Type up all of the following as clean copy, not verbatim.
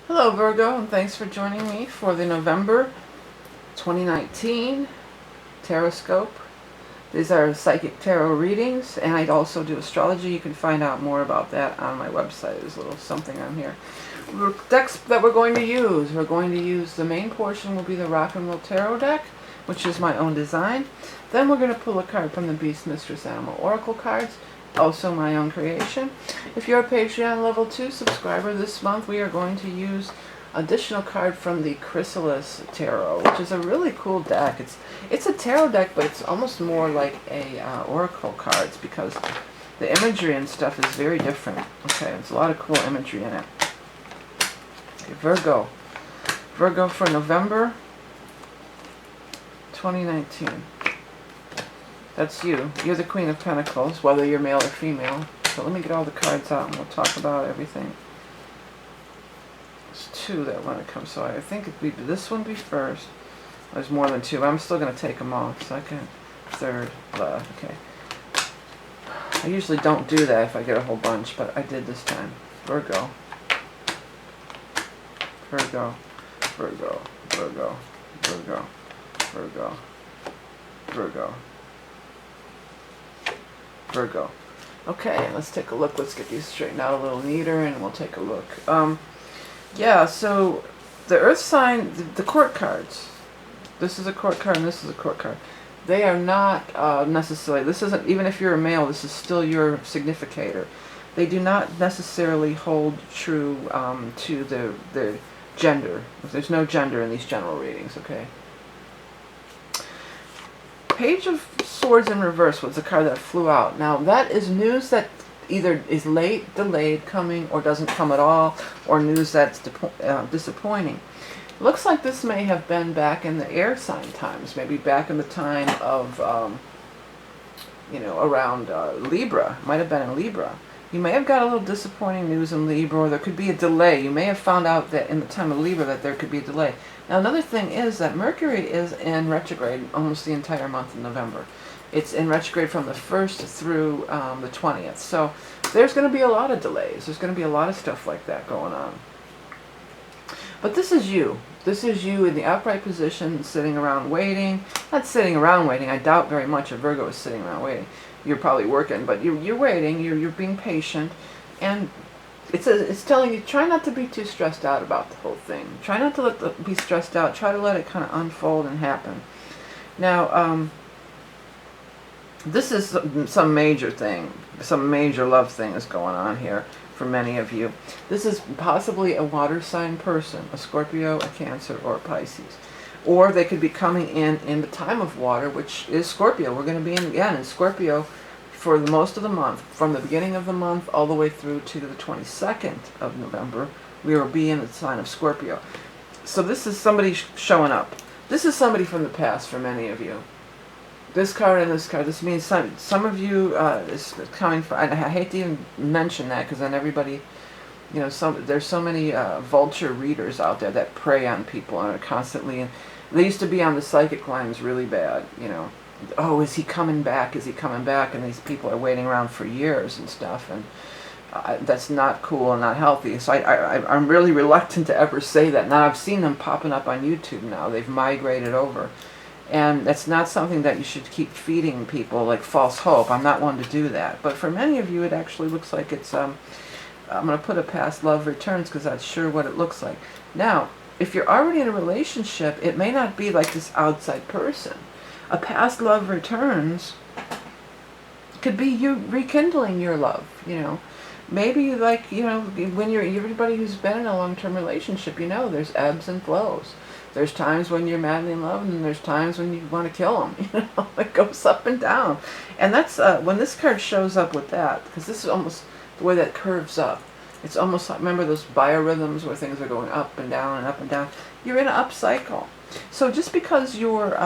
Hello Virgo, and thanks for joining me for the November 2019 Taroscope. These are psychic tarot readings, and I also do astrology. You can find out more about that on my website. There's a little something on here. The decks that we're going to use, the main portion will be the Rock and Roll Tarot deck, which is my own design. Then we're going to pull a card from the Beast Mistress Animal Oracle cards, also my own creation. If you're a Patreon level 2 subscriber, this month we are going to use additional card from the Chrysalis Tarot, which is a really cool deck. It's a tarot deck, but it's almost more like a oracle cards, because the imagery and stuff is very different. Okay, there's a lot of cool imagery in it. Okay, Virgo for November 2019. That's you. You're the Queen of Pentacles, whether you're male or female. So let me get all the cards out and we'll talk about everything. There's two that want to come, so I think this one be first. There's more than two. I'm still going to take them off. Second, third, okay. I usually don't do that if I get a whole bunch, but I did this time. Virgo. Virgo. Virgo. Virgo. Virgo. Virgo. Virgo. Virgo. Okay, let's take a look. Let's get these straightened out a little neater and we'll take a look. Yeah, so the Earth sign, the court cards. This is a court card and this is a court card. They are not necessarily, this isn't, even if you're a male, this is still your significator. They do not necessarily hold true to the gender. There's no gender in these general readings, okay? Page of Swords in reverse was the card that flew out. Now that is news that either is late, delayed, coming, or doesn't come at all, or news that's disappointing. Looks like this may have been back in the air sign times, maybe back in the time of, around Libra. Might have been in Libra. You may have got a little disappointing news in Libra, or there could be a delay. You may have found out that in the time of Libra that there could be a delay. Now another thing is that Mercury is in retrograde almost the entire month of November. It's in retrograde from the 1st through the 20th. So there's going to be a lot of delays. There's going to be a lot of stuff like that going on. But this is you. This is you in the upright position, sitting around waiting. Not sitting around waiting. I doubt very much a Virgo is sitting around waiting. You're probably working, but you're waiting. You're being patient, and it's telling you, try not to be too stressed out about the whole thing. Try not to be stressed out. Try to let it kind of unfold and happen. Now, this is some major thing, some major love thing is going on here for many of you. This is possibly a water sign person, a Scorpio, a Cancer, or a Pisces. Or they could be coming in the time of water, which is Scorpio. We're going to be again in Scorpio for the most of the month, from the beginning of the month all the way through to the 22nd of November. We will be in the sign of Scorpio. So this is somebody showing up. This is somebody from the past for many of you. This card and this card, this means some of you is coming from, I hate to even mention that, because then everybody, there's so many vulture readers out there that prey on people and are constantly, and they used to be on the psychic lines really bad, oh, is he coming back, is he coming back, and these people are waiting around for years and stuff, and that's not cool and not healthy. So I'm really reluctant to ever say that. Now I've seen them popping up on YouTube now. They've migrated over. And that's not something that you should keep feeding people like false hope. I'm not one to do that. But for many of you, it actually looks like it's, I'm going to put a past love returns, because that's sure what it looks like. Now, if you're already in a relationship, it may not be like this outside person. A past love returns could be you rekindling your love, Maybe like, when everybody who's been in a long-term relationship, there's ebbs and flows. There's times when you're madly in love, and then there's times when you want to kill them. It goes up and down. And that's when this card shows up with that, because this is almost the way that curves up. It's almost like, remember those biorhythms where things are going up and down and up and down? You're in an up cycle. So just because you're,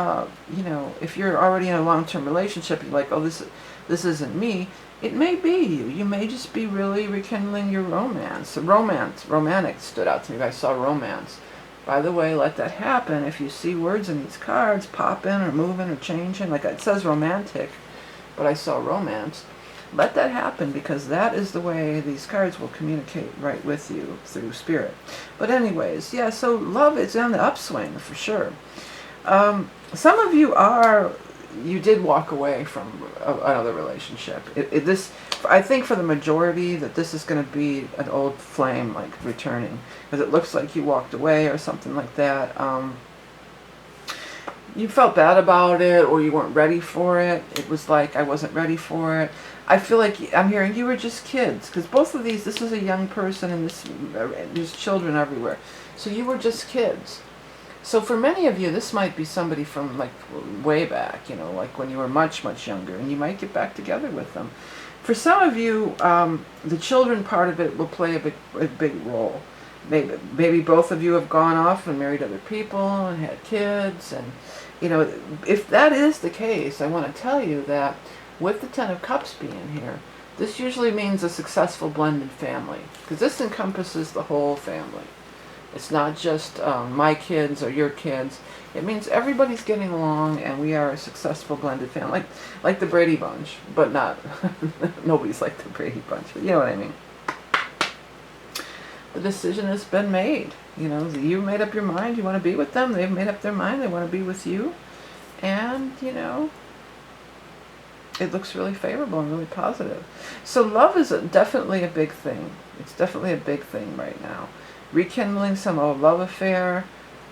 if you're already in a long-term relationship, you're like, oh, this isn't me. It may be you. You may just be really rekindling your romance. Romantic stood out to me. I saw romance. By the way, let that happen. If you see words in these cards pop in or moving or changing, like it says romantic, but I saw romance. Let that happen, because that is the way these cards will communicate right with you through spirit. But anyways, yeah, so love is on the upswing for sure. Some of you did walk away from another relationship. I think for the majority that this is going to be an old flame, like returning, because it looks like you walked away or something like that. You felt bad about it, or you weren't ready for it. It was like, I wasn't ready for it. I feel like I'm hearing you were just kids, because both of these, this is a young person, and there's children everywhere. So you were just kids. So for many of you, this might be somebody from like way back, like when you were much, much younger, and you might get back together with them. For some of you, the children part of it will play a big role. Maybe both of you have gone off and married other people and had kids, and if that is the case, I want to tell you that with the Ten of Cups being here, this usually means a successful blended family, because this encompasses the whole family. It's not just my kids or your kids. It means everybody's getting along, and we are a successful blended family, like the Brady Bunch, but not. Nobody's like the Brady Bunch, but you know what I mean. The decision has been made. You made up your mind. You want to be with them. They've made up their mind. They want to be with you. And, it looks really favorable and really positive. So love is definitely a big thing. It's definitely a big thing right now. Rekindling some old love affair,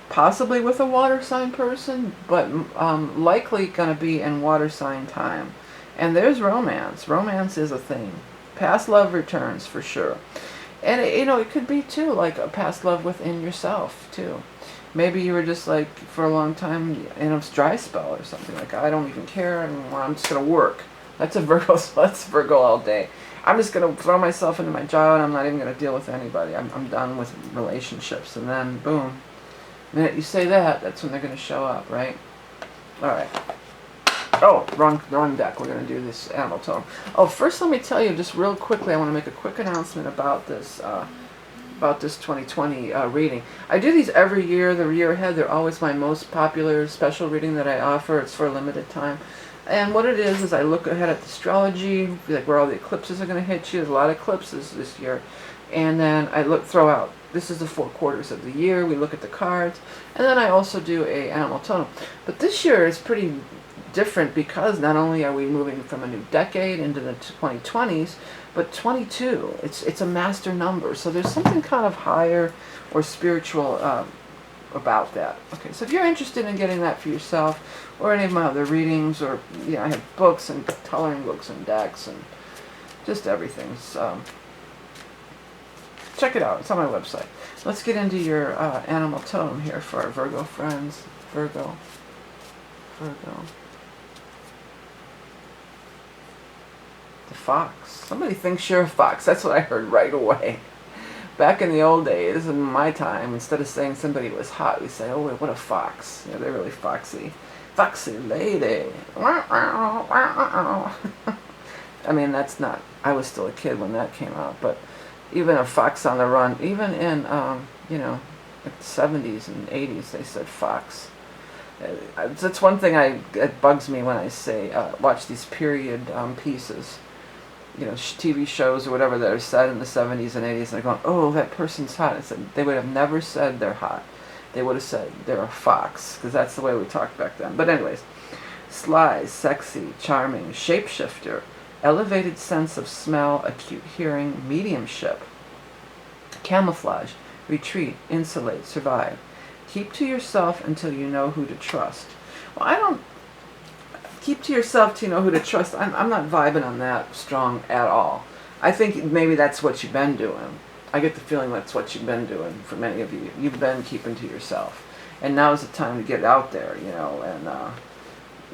possibly with a water sign person, but likely going to be in water sign time. And there's romance. Romance is a thing. Past love returns for sure. And it could be too, like a past love within yourself too. Maybe you were just like for a long time in a dry spell or something, like I don't even care anymore, I'm just gonna work. That's a Virgo. That's Virgo all day. I'm just gonna throw myself into my job, and I'm not even gonna deal with anybody. I'm done with relationships. And then boom, the minute you say that, that's when they're gonna show up, right? All right. Oh, wrong deck. We're going to do this animal tone. Oh, first let me tell you just real quickly, I want to make a quick announcement about this 2020 reading. I do these every year, the year ahead. They're always my most popular special reading that I offer. It's for a limited time. And what it is I look ahead at the astrology, like where all the eclipses are going to hit you. There's a lot of eclipses this year. And then I throw out, this is the 4 quarters of the year. We look at the cards. And then I also do a animal tone. But this year is pretty different, because not only are we moving from a new decade into the 2020s, but 22, it's a master number. So there's something kind of higher or spiritual about that. Okay, so if you're interested in getting that for yourself, or any of my other readings, or I have books and coloring books and decks and just everything. So check it out. It's on my website. Let's get into your animal tone here for our Virgo friends. Virgo. The fox. Somebody thinks you're a fox. That's what I heard right away. Back in the old days, in my time, instead of saying somebody was hot, we say, oh, what a fox. They're really foxy. Foxy lady. I mean, that's not... I was still a kid when that came out, but even a fox on the run, even in, the 70s and 80s, they said fox. That's one thing it bugs me when I say, watch these period pieces. TV shows or whatever that are set in the 70s and 80s, and they're going, oh, that person's hot. They would have never said they're hot. They would have said they're a fox, because that's the way we talked back then. But anyways, sly, sexy, charming, shapeshifter, elevated sense of smell, acute hearing, mediumship, camouflage, retreat, insulate, survive. Keep to yourself until you know who to trust. Well, I don't... Keep to yourself till you know who to trust. I'm not vibing on that strong at all. I think maybe that's what you've been doing. I get the feeling that's what you've been doing for many of you. You've been keeping to yourself. And now is the time to get out there, and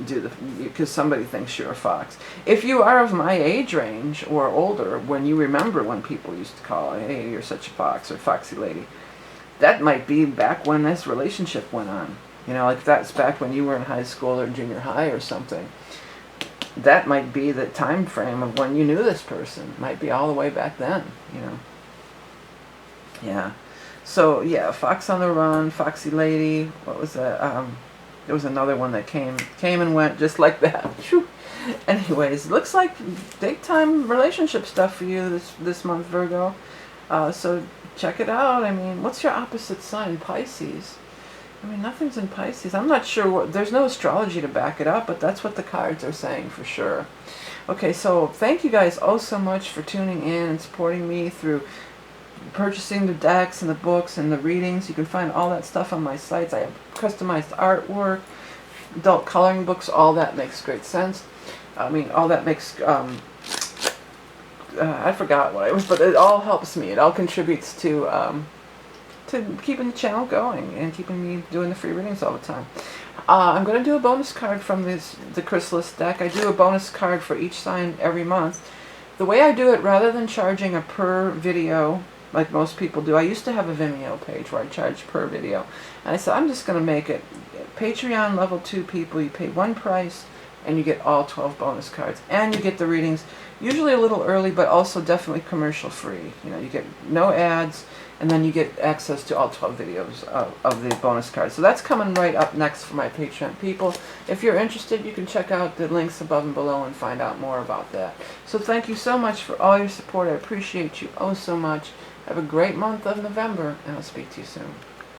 do because somebody thinks you're a fox. If you are of my age range or older, when you remember when people used to call, hey, you're such a fox or foxy lady, that might be back when this relationship went on. Like if that's back when you were in high school or junior high or something. That might be the time frame of when you knew this person. Might be all the way back then, Yeah. So, yeah, Fox on the Run, Foxy Lady. What was that? There was another one that came and went just like that. Anyways, looks like big time relationship stuff for you this month, Virgo. So check it out. I mean, what's your opposite sign? Pisces. I mean, nothing's in Pisces. I'm not sure what, there's no astrology to back it up, but that's what the cards are saying for sure. Okay, so thank you guys oh so much for tuning in and supporting me through purchasing the decks and the books and the readings. You can find all that stuff on my sites. I have customized artwork, adult coloring books, all that makes great sense. I mean, all that makes, I forgot what it was, but it all helps me. It all contributes to keeping the channel going and keeping me doing the free readings all the time. I'm going to do a bonus card from the Chrysalis deck. I do a bonus card for each sign every month. The way I do it, rather than charging a per video like most people do, I used to have a Vimeo page where I charged per video. And I said, I'm just going to make it Patreon level 2 people. You pay one price and you get all 12 bonus cards. And you get the readings, usually a little early, but also definitely commercial free. You know, you get no ads, and then you get access to all 12 videos of the bonus cards. So that's coming right up next for my Patreon people. If you're interested, you can check out the links above and below and find out more about that. So thank you so much for all your support. I appreciate you oh so much. Have a great month of November, and I'll speak to you soon.